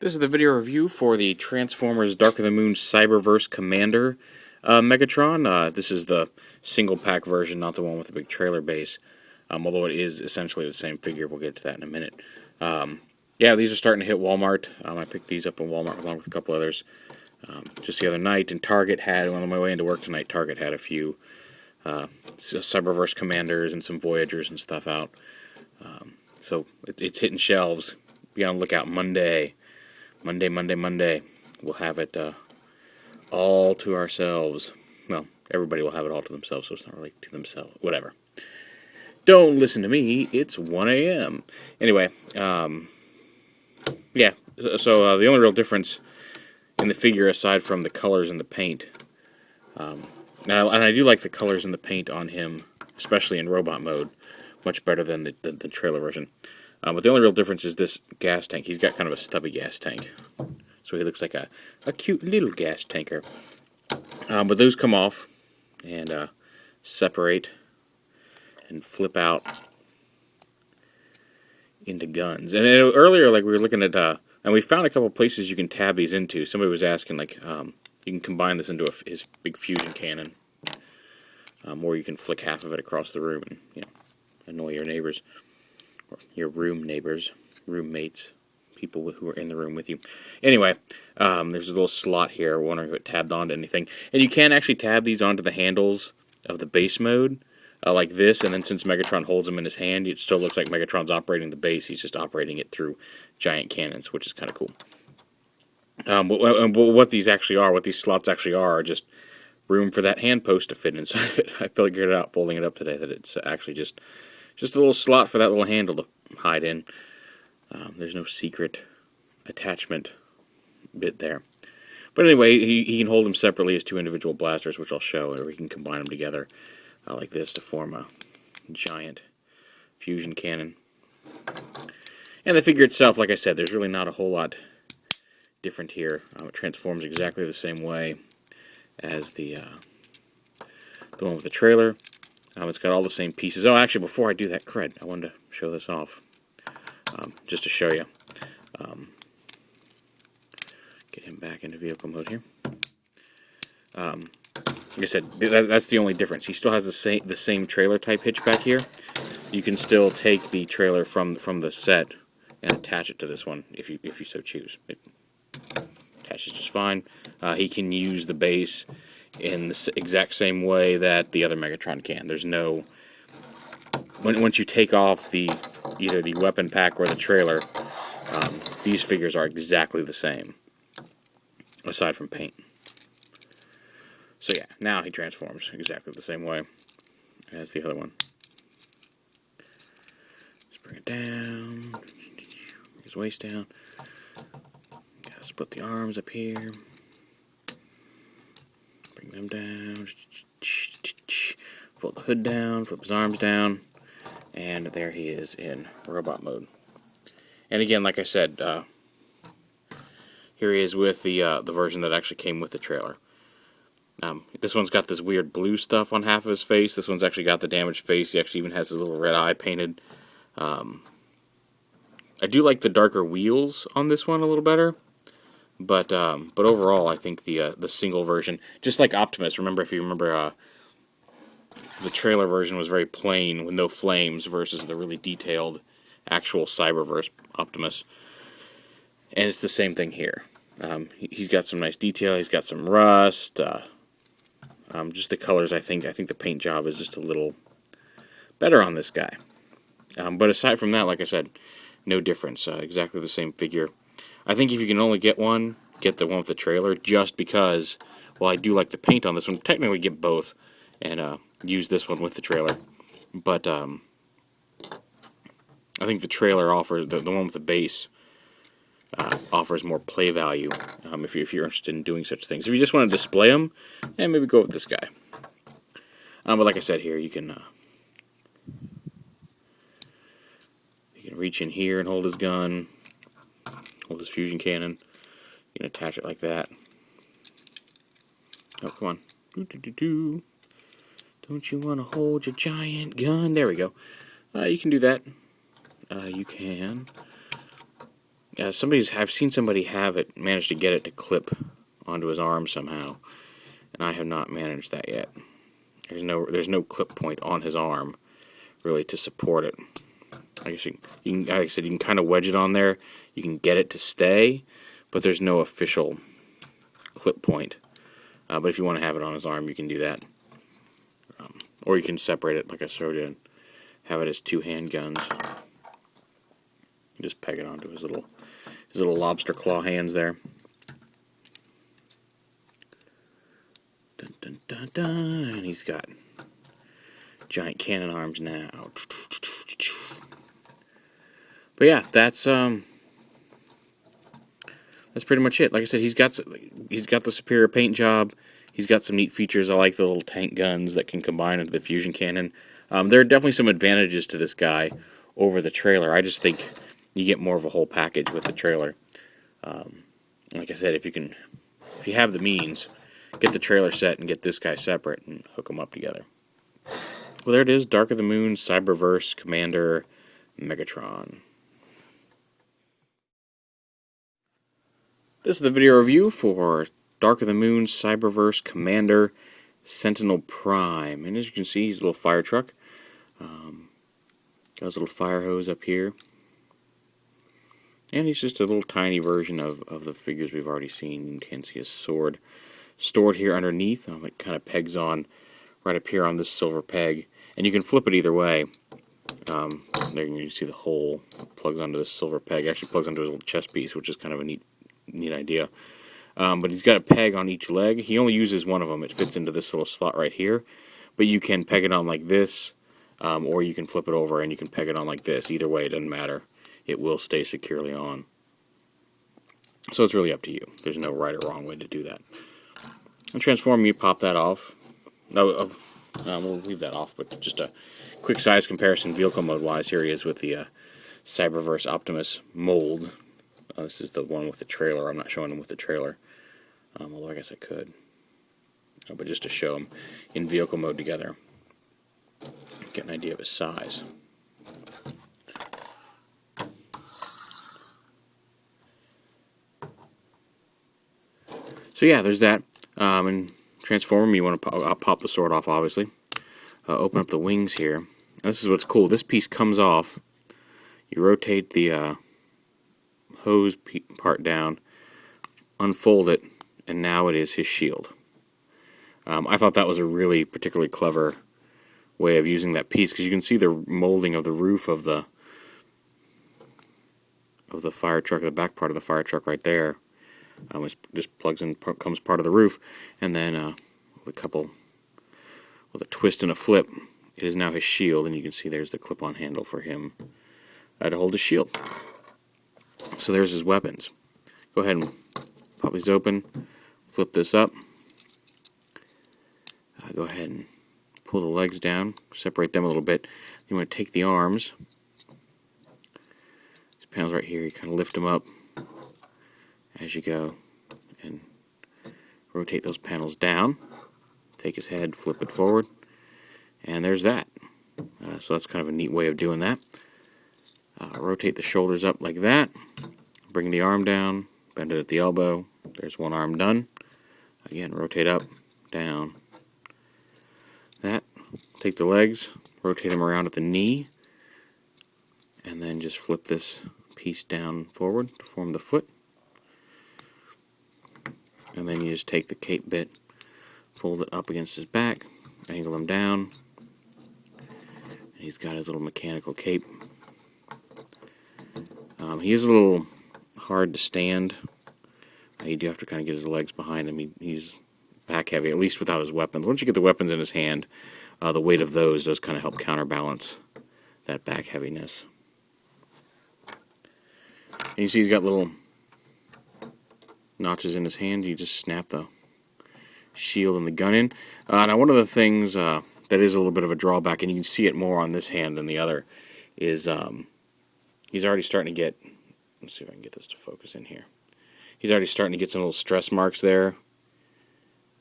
This is the video review for the Transformers Dark of the Moon Cyberverse Commander Megatron. This is the single pack version, not the one with the big trailer base. Although it is essentially the same figure. We'll get to that in a minute. Yeah, these are starting to hit Walmart. I picked these up in Walmart along with a couple others just the other night. And Target had, on my way into work tonight, Target had a few Cyberverse Commanders and some Voyagers and stuff out. So it's hitting shelves. Be on the lookout Monday. Monday. We'll have it all to ourselves. Well, everybody will have it all to themselves, so it's not really to themselves. Whatever. Don't listen to me. It's 1 a.m. Anyway, yeah. So the only real difference in the figure, aside from the colors and the paint, and I do like the colors and the paint on him, especially in robot mode, much better than the trailer version. But the only real difference is this gas tank. He's got kind of a stubby gas tank. So he looks like a cute little gas tanker. But those come off and separate and flip out into guns. And earlier, like, we were looking at, and we found a couple places you can tab these into. Somebody was asking, like, you can combine this into his big fusion cannon. Or you can flick half of it across the room and, annoy your neighbors. Or your roommates, people who are in the room with you. Anyway, there's a little slot here, wondering if it tabbed onto anything. And you can actually tab these onto the handles of the base mode, like this, and then since Megatron holds them in his hand, it still looks like Megatron's operating the base. He's just operating it through giant cannons, which is kind of cool. But what these actually are, what these slots actually are just room for that hand post to fit inside of it. I figured it out folding it up today that it's actually just a little slot for that little handle to hide in. There's no secret attachment bit there. But anyway, he can hold them separately as two individual blasters, which I'll show, or we can combine them together like this to form a giant fusion cannon. And the figure itself, like I said, there's really not a whole lot different here. It transforms exactly the same way as the one with the trailer. It's got all the same pieces. Oh, actually, before I do that, I wanted to show this off. Just to show you. Get him back into vehicle mode here. Like I said, that's the only difference. He still has the same trailer type hitch back here. You can still take the trailer from the set and attach it to this one if you so choose. It attaches just fine. He can use the base in the exact same way that the other Megatron can. There's no... Once you take off either the weapon pack or the trailer, these figures are exactly the same, aside from paint. So yeah, now he transforms exactly the same way as the other one. Let's bring it down, bring his waist down. Gotta split the arms up here. Bring them down. Fold the hood down, flip his arms down. And there he is in robot mode. And again, like I said, here he is with the version that actually came with the trailer. This one's got this weird blue stuff on half of his face. This one's actually got the damaged face. He actually even has his little red eye painted. I do like the darker wheels on this one a little better. But overall, I think the single version, just like Optimus. If you remember, the trailer version was very plain with no flames versus the really detailed actual Cyberverse Optimus. And it's the same thing here. He's got some nice detail. He's got some rust. Just the colors, I think the paint job is just a little better on this guy. But aside from that, like I said, no difference. Exactly the same figure. I think if you can only get one, get the one with the trailer, just because, well, I do like the paint on this one. Technically get both and use this one with the trailer. But I think the trailer offers, the one with the base, offers more play value if you're interested in doing such things. If you just want to display them, maybe go with this guy. But like I said here, you can reach in here and hold his gun, hold his fusion cannon. You can attach it like that. Oh, come on. Don't you want to hold your giant gun? There we go. You can do that. You can I've seen somebody manage to get it to clip onto his arm somehow, and I have not managed that yet. There's no clip point on his arm, really, to support it. I guess you can, like I said, you can kind of wedge it on there. You can get it to stay, but there's no official clip point. But if you want to have it on his arm, you can do that. Or you can separate it, like I showed you, and have it as two handguns. Just peg it onto his little lobster claw hands there. Dun, dun, dun, dun. And he's got giant cannon arms now. But yeah, that's pretty much it. Like I said, he's got the superior paint job. He's got some neat features. I like the little tank guns that can combine into the fusion cannon. There are definitely some advantages to this guy over the trailer. I just think you get more of a whole package with the trailer. Like I said, if you have the means, get the trailer set and get this guy separate and hook them up together. Well, there it is, Dark of the Moon, Cyberverse, Commander, Megatron. This is the video review for Dark of the Moon, Cyberverse, Commander, Sentinel Prime. And as you can see, he's a little fire truck. Got his little fire hose up here. And he's just a little tiny version of the figures we've already seen. You can see his sword stored here underneath. It kind of pegs on right up here on this silver peg. And you can flip it either way. There you can see the hole plugs onto this silver peg. It actually plugs onto his little chest piece, which is kind of a neat idea. But he's got a peg on each leg. He only uses one of them. It fits into this little slot right here. But you can peg it on like this, or you can flip it over and you can peg it on like this. Either way, it doesn't matter. It will stay securely on. So it's really up to you. There's no right or wrong way to do that. And transform, you pop that off. No, we'll leave that off, but just a quick size comparison vehicle mode wise. Here he is with the Cyberverse Optimus mold. This is the one with the trailer. I'm not showing him with the trailer, although I guess I could. But just to show them in vehicle mode together, get an idea of his size. So yeah, there's that. And transform, you want to pop the sword off, obviously. Open up the wings here. And this is what's cool. This piece comes off. You rotate the hose part down, unfold it, and now it is his shield. I thought that was a really particularly clever way of using that piece, because you can see the molding of the roof of the fire truck, the back part of the fire truck right there. It just plugs in, comes part of the roof, and then with a twist and a flip, it is now his shield, and you can see there's the clip-on handle for him to hold his shield. So there's his weapons. Go ahead and pop these open, flip this up. Go ahead and pull the legs down, separate them a little bit. You want to take the arms, these panels right here, you kind of lift them up as you go and rotate those panels down. Take his head, flip it forward, and there's that. So that's kind of a neat way of doing that. Rotate the shoulders up like that, bring the arm down, bend it at the elbow. There's one arm done. Again, rotate up, down. That. Take the legs, rotate them around at the knee, and then just flip this piece down forward to form the foot. And then you just take the cape bit, fold it up against his back, angle him down. And he's got his little mechanical cape. He is a little hard to stand. You do have to kind of get his legs behind him. He's back heavy, at least without his weapons. Once you get the weapons in his hand, the weight of those does kind of help counterbalance that back heaviness. And you see he's got little notches in his hand. You just snap the shield and the gun in. Now one of the things that is a little bit of a drawback, and you can see it more on this hand than the other, is he's already starting to get, let's see if I can get this to focus in here. He's already starting to get some little stress marks there.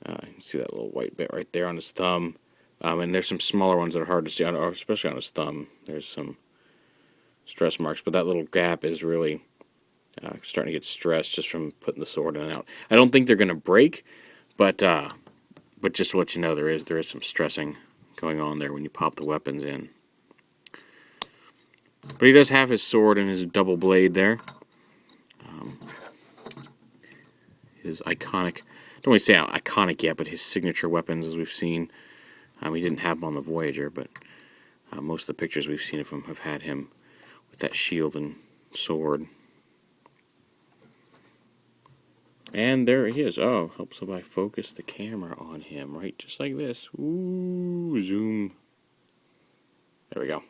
You can see that little white bit right there on his thumb. And there's some smaller ones that are hard to see, especially on his thumb. There's some stress marks, but that little gap is really Starting to get stressed just from putting the sword in and out. I don't think they're going to break, but just to let you know, there is some stressing going on there when you pop the weapons in. But he does have his sword and his double blade there. His iconic, don't really say iconic yet, but his signature weapons, as we've seen. He didn't have them on the Voyager, but most of the pictures we've seen of him have had him with that shield and sword. And there he is. Oh, helps if I focus the camera on him, right? Just like this. Ooh, zoom. There we go.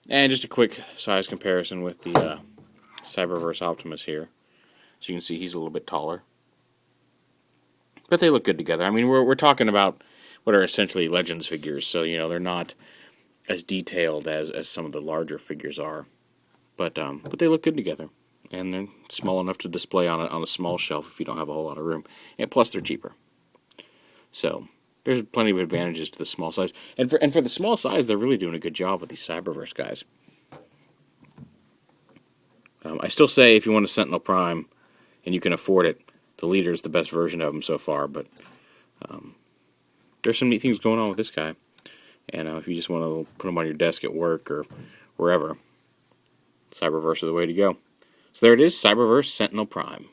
And just a quick size comparison with the Cyberverse Optimus here. As you can see, he's a little bit taller. But they look good together. I mean, we're talking about what are essentially Legends figures, so, you know, they're not as detailed as some of the larger figures are. But they look good together. And they're small enough to display on a small shelf if you don't have a whole lot of room. And plus, they're cheaper. So there's plenty of advantages to the small size. And for the small size, they're really doing a good job with these Cyberverse guys. I still say if you want a Sentinel Prime and you can afford it, the Leader is the best version of him so far. But there's some neat things going on with this guy. And if you just want to put him on your desk at work or wherever, Cyberverse is the way to go. So there it is, Cyberverse Sentinel Prime.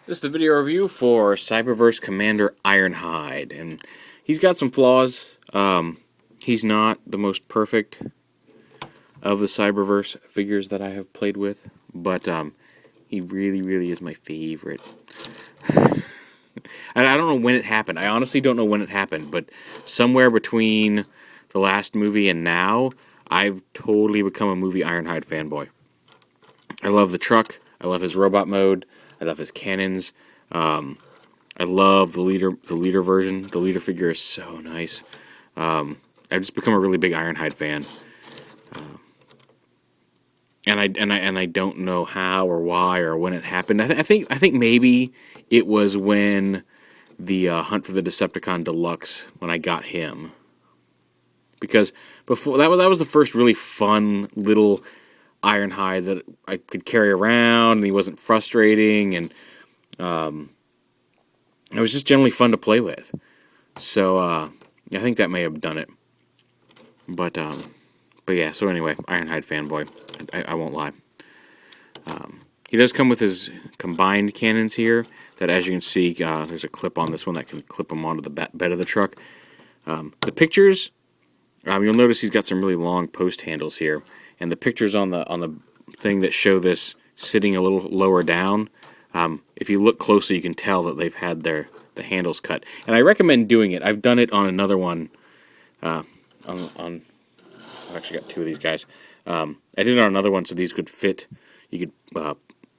This is the video review for Cyberverse Commander Ironhide, and he's got some flaws. He's not the most perfect of the Cyberverse figures that I have played with, but he really, really is my favorite. And I don't know when it happened. I honestly don't know when it happened, but somewhere between the last movie and now, I've totally become a movie Ironhide fanboy. I love the truck. I love his robot mode. I love his cannons. I love the leader version. The leader figure is so nice. I've just become a really big Ironhide fan. And I don't know how or why or when it happened. I think maybe it was when the Hunt for the Decepticon Deluxe, when I got him. Because before that was the first really fun little Ironhide that I could carry around, and he wasn't frustrating, and it was just generally fun to play with. So I think that may have done it. But yeah. So anyway, Ironhide fanboy. I won't lie. He does come with his combined cannons here. That, as you can see, there's a clip on this one that can clip him onto the bed of the truck. The pictures. You'll notice he's got some really long post handles here, and the pictures on the thing that show this sitting a little lower down. If you look closely, you can tell that they've had the handles cut, and I recommend doing it. I've done it on another one. I've actually got two of these guys. I did it on another one, so these could fit. You could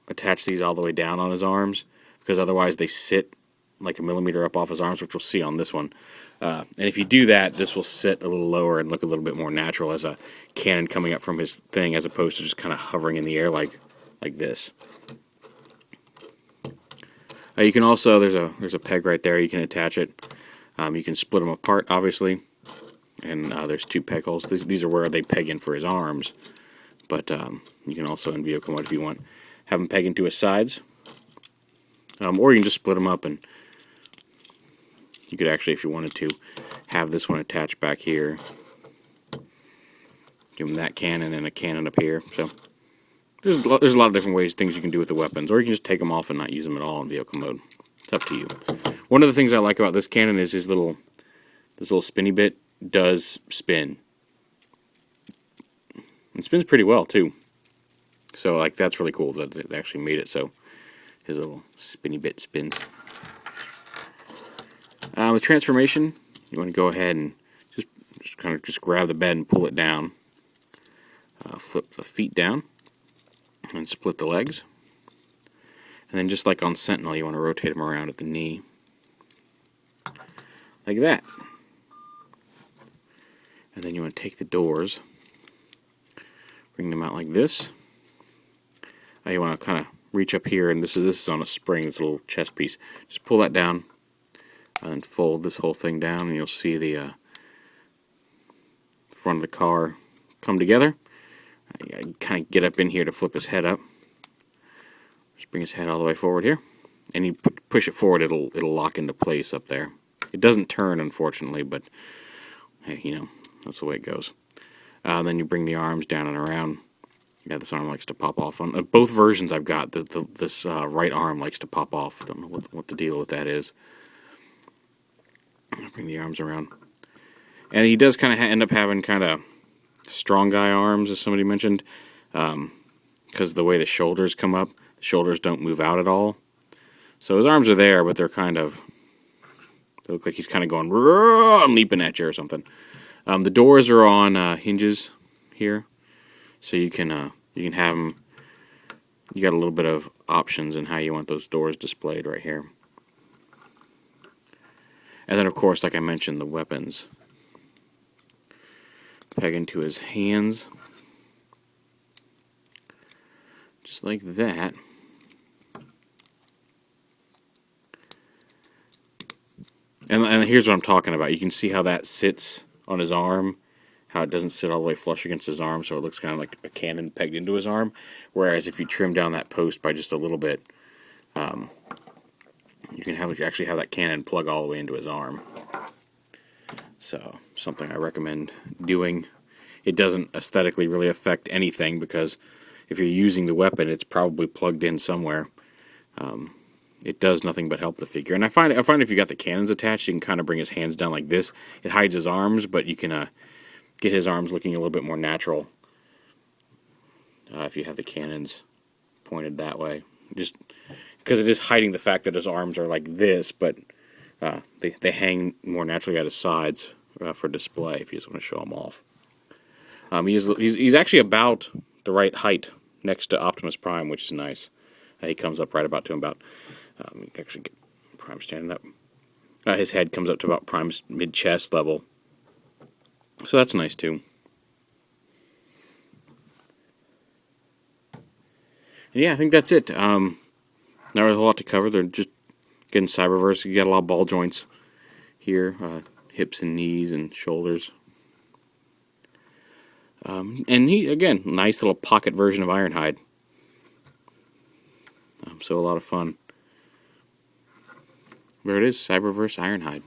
attach these all the way down on his arms, because otherwise they sit like a millimeter up off his arms, which we'll see on this one. And if you do that, this will sit a little lower and look a little bit more natural as a cannon coming up from his thing, as opposed to just kind of hovering in the air like this. You can also, there's a peg right there, you can attach it. You can split them apart, obviously. And there's two peg holes. These are where they peg in for his arms. But you can also, in vehicle mode, if you want, have them peg into his sides. Or you can just split them up, and you could actually, if you wanted to, have this one attached back here. Give him that cannon and a cannon up here. So there's a lot of different things you can do with the weapons. Or you can just take them off and not use them at all in vehicle mode. It's up to you. One of the things I like about this cannon is this little spinny bit does spin. It spins pretty well, too. So, like, that's really cool that they actually made it so his little spinny bit spins. The transformation, you want to go ahead and just kind of grab the bed and pull it down. Flip the feet down and split the legs. And then just like on Sentinel, you want to rotate them around at the knee. Like that. And then you want to take the doors, bring them out like this. You want to kind of reach up here, and this is on a spring, this little chest piece. Just pull that down and fold this whole thing down, and you'll see the front of the car come together. You kind of get up in here to flip his head up. Just bring his head all the way forward here, and you push it forward. It'll lock into place up there. It doesn't turn, unfortunately, but hey, you know, that's the way it goes. Then you bring the arms down and around. Yeah, this arm likes to pop off. On both versions I've got, this right arm likes to pop off. I don't know what the deal with that is. I'll bring the arms around. And he does kind of end up having kind of strong guy arms, as somebody mentioned, because the way the shoulders come up, the shoulders don't move out at all. So his arms are there, but they're kind of, they look like he's kind of going, I'm leaping at you or something. The doors are on hinges here. So you can have them, you got a little bit of options in how you want those doors displayed right here. And then, of course, like I mentioned, the weapons. Peg into his hands. Just like that. And here's what I'm talking about. You can see how that sits on his arm. How it doesn't sit all the way flush against his arm, so it looks kind of like a cannon pegged into his arm. Whereas if you trim down that post by just a little bit, you can actually have that cannon plug all the way into his arm. So, something I recommend doing. It doesn't aesthetically really affect anything, because if you're using the weapon, it's probably plugged in somewhere. It does nothing but help the figure. And I find if you got the cannons attached, you can kind of bring his hands down like this. It hides his arms, but you can get his arms looking a little bit more natural if you have the cannons pointed that way. Just because it is hiding the fact that his arms are like this, but they hang more naturally at his sides for display if you just want to show them off. He's actually about the right height next to Optimus Prime, which is nice. He comes up right about to him about, actually get Prime standing up. His head comes up to about Prime's mid-chest level. So that's nice too. And yeah, I think that's it. Not really a whole lot to cover. They're just getting Cyberverse. You got a lot of ball joints here, hips and knees and shoulders. And he, again, nice little pocket version of Ironhide. So a lot of fun. There it is, Cyberverse Ironhide.